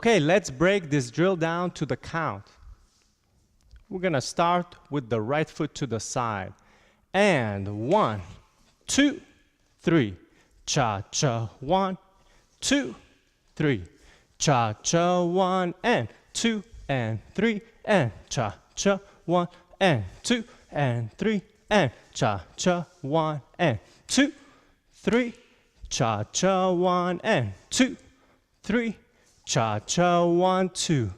Okay, let's break this drill down to the count. We're gonna start with the right foot to the side. And 1, 2, 3. Cha-cha, 1, 2, 3. Cha-cha, 1 and 2 and 3 and cha-cha, 1 and 2 and 3 and cha-cha, 1 and 2, 3. Cha-cha, 1 and 2, 3. Cha-cha, 1, 2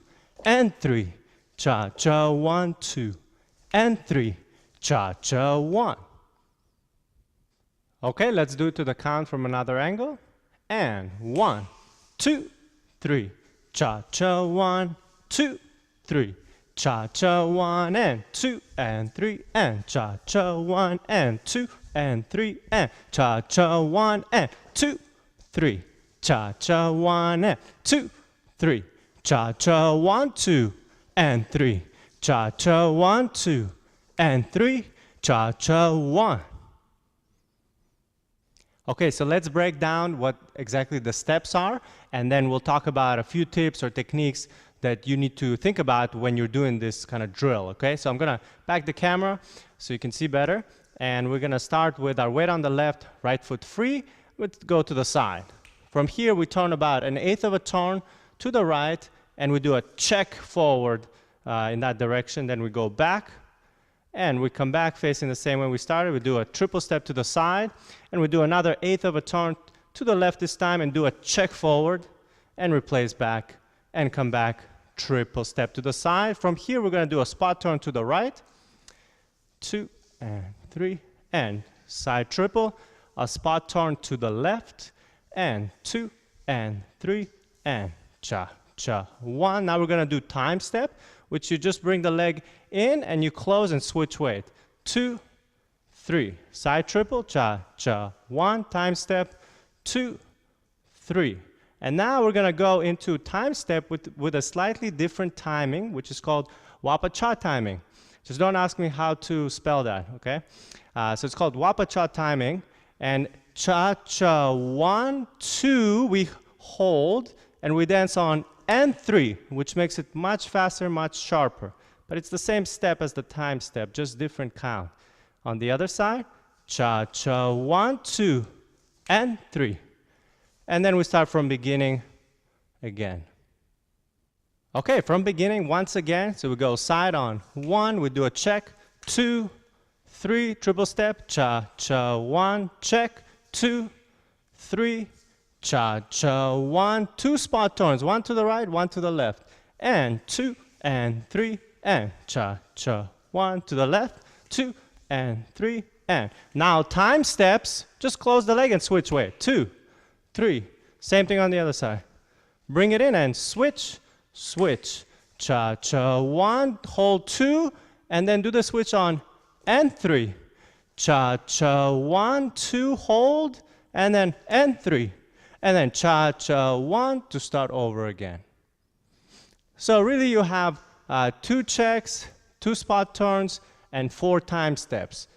and 3. Cha-cha, 1, 2 and 3. Cha-cha, 1. Okay, let's do it to the count from another angle. And 1, 2, 3. Cha-cha, 1, 2, 3. Cha-cha, 1 and 2 and 3 and cha-cha, 1 and 2 and 3 and cha-cha, 1 and 2, 3. Cha-cha, 1 and 2, 3. Cha-cha, 1, 2 and 3. Cha-cha, 1, 2 and 3. Cha-cha, 1. Okay, so let's break down what exactly the steps are, and then we'll talk about a few tips or techniques that you need to think about when you're doing this kind of drill, okay? So I'm gonna back the camera so you can see better, and we're gonna start with our weight on the left, right foot free, let's go to the side. From here, we turn about 1/8 of a turn to the right, and we do a check forward in that direction, then we go back, and we come back facing the same way we started. We do a triple step to the side, and we do another 1/8 of a turn to the left this time, and do a check forward, and replace back, and come back, triple step to the side. From here, we're gonna do a spot turn to the right, 2 and 3, and side triple, a spot turn to the left, and 2 and 3, and cha-cha, 1. Now we're gonna do time step, which you just bring the leg in and you close and switch weight. 2, 3. Side triple, cha-cha, 1. Time step, 2, 3. And now we're gonna go into time step with a slightly different timing, which is called wapa-cha timing. Just don't ask me how to spell that, okay? So it's called wapa-cha timing. And cha-cha, 1, 2, we hold, and we dance on and 3, which makes it much faster, much sharper. But it's the same step as the time step, just different count. On the other side, cha-cha, 1, 2, and 3. And then we start from beginning again. Okay, from beginning once again, so we go side on 1, we do a check, 2, 3, triple step, cha-cha, 1, check, 2, 3, cha-cha, 1, 2 spot turns, 1 to the right, 1 to the left, and 2 and 3, and cha-cha, 1 to the left, 2 and 3, and now time steps, just close the leg and switch weight, 2, 3, same thing on the other side. Bring it in and switch, switch, cha-cha, 1, hold 2, and then do the switch on and 3. Cha-cha, 1, 2, hold, and then and 3. And then cha-cha, 1 to start over again. So really you have 2 checks, 2 spot turns, and 4 time steps.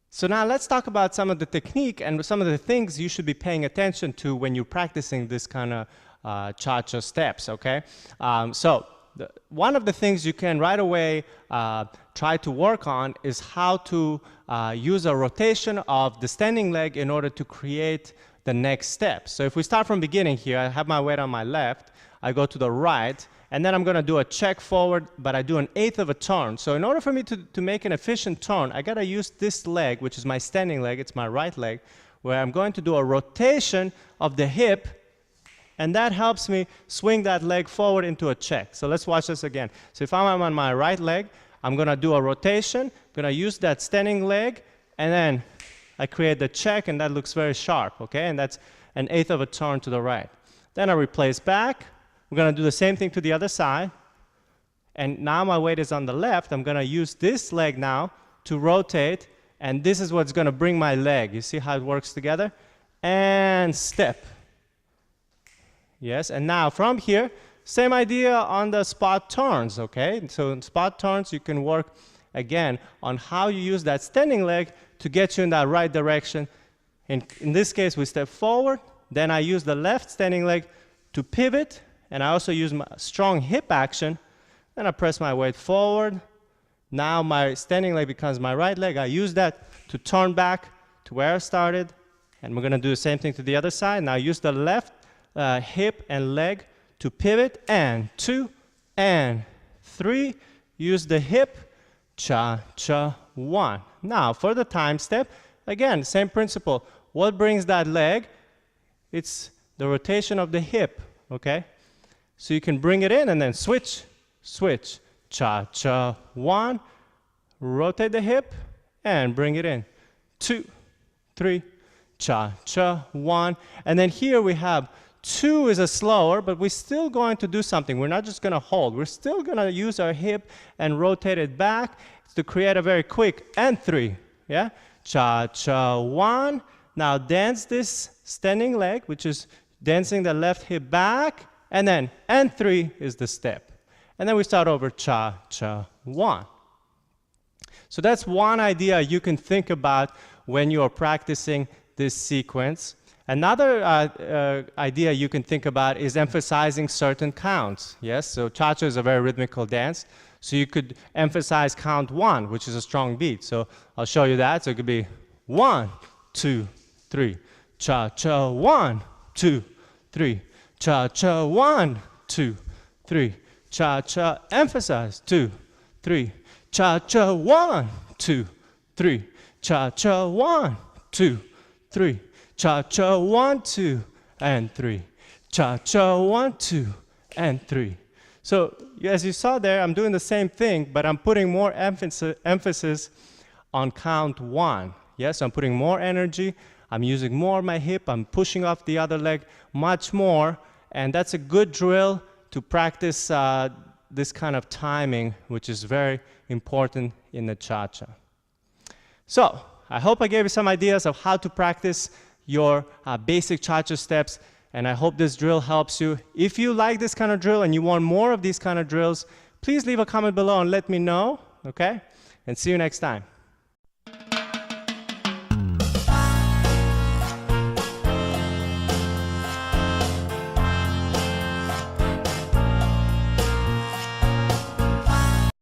So now let's talk about some of the technique and some of the things you should be paying attention to when you're practicing this kind of cha-cha steps, okay? One of the things you can right away try to work on is how to use a rotation of the standing leg in order to create the next step. So if we start from beginning here, I have my weight on my left, I go to the right, and then I'm gonna do a check forward, but I do 1/8 of a turn. So in order for me to make an efficient turn, I gotta use this leg, which is my standing leg, it's my right leg, where I'm going to do a rotation of the hip, and that helps me swing that leg forward into a check. So let's watch this again. So if I'm on my right leg, I'm gonna do a rotation, gonna use that standing leg, and then I create the check, and that looks very sharp, okay? And that's 1/8 of a turn to the right. Then I replace back. We're gonna do the same thing to the other side. And now my weight is on the left. I'm gonna use this leg now to rotate, and this is what's gonna bring my leg. You see how it works together? And step. Yes, and now from here, same idea on the spot turns, okay? So in spot turns, you can work again on how you use that standing leg to get you in that right direction. In this case, we step forward, then I use the left standing leg to pivot, and I also use my strong hip action, and I press my weight forward. Now my standing leg becomes my right leg. I use that to turn back to where I started, and we're going to do the same thing to the other side. Now use the left hip and leg to pivot, and 2 and 3. Use the hip, cha, cha, 1. Now for the time step, again, same principle. What brings that leg? It's the rotation of the hip, okay? So you can bring it in and then switch, switch, cha, cha, 1. Rotate the hip and bring it in. 2, 3, cha, cha, 1. And then here we have 2 is a slower, but we're still going to do something. We're not just going to hold. We're still going to use our hip and rotate it back to create a very quick, and 3. Yeah? Cha, cha, 1. Now dance this standing leg, which is dancing the left hip back, and then, and 3 is the step. And then we start over, cha, cha, 1. So that's one idea you can think about when you are practicing this sequence. Another idea you can think about is emphasizing certain counts. Yes, so cha-cha is a very rhythmical dance. So you could emphasize count 1, which is a strong beat. So I'll show you that. So it could be 1, 2, 3. Cha-cha, 1, 2, 3. Cha-cha, 1, 2, 3. Cha-cha, emphasize, 2, 3. Cha-cha, 1, 2, 3. Cha-cha, 1, 2, 3. Cha-cha, 1, 2, and 3. Cha-cha, 1, 2, and 3. So as you saw there, I'm doing the same thing, but I'm putting more emphasis on count 1. Yes, I'm putting more energy. I'm using more of my hip. I'm pushing off the other leg much more. And that's a good drill to practice this kind of timing, which is very important in the cha-cha. So I hope I gave you some ideas of how to practice your basic cha-cha steps, and I hope this drill helps you. If you like this kind of drill and you want more of these kind of drills, please leave a comment below and let me know, okay? And see you next time.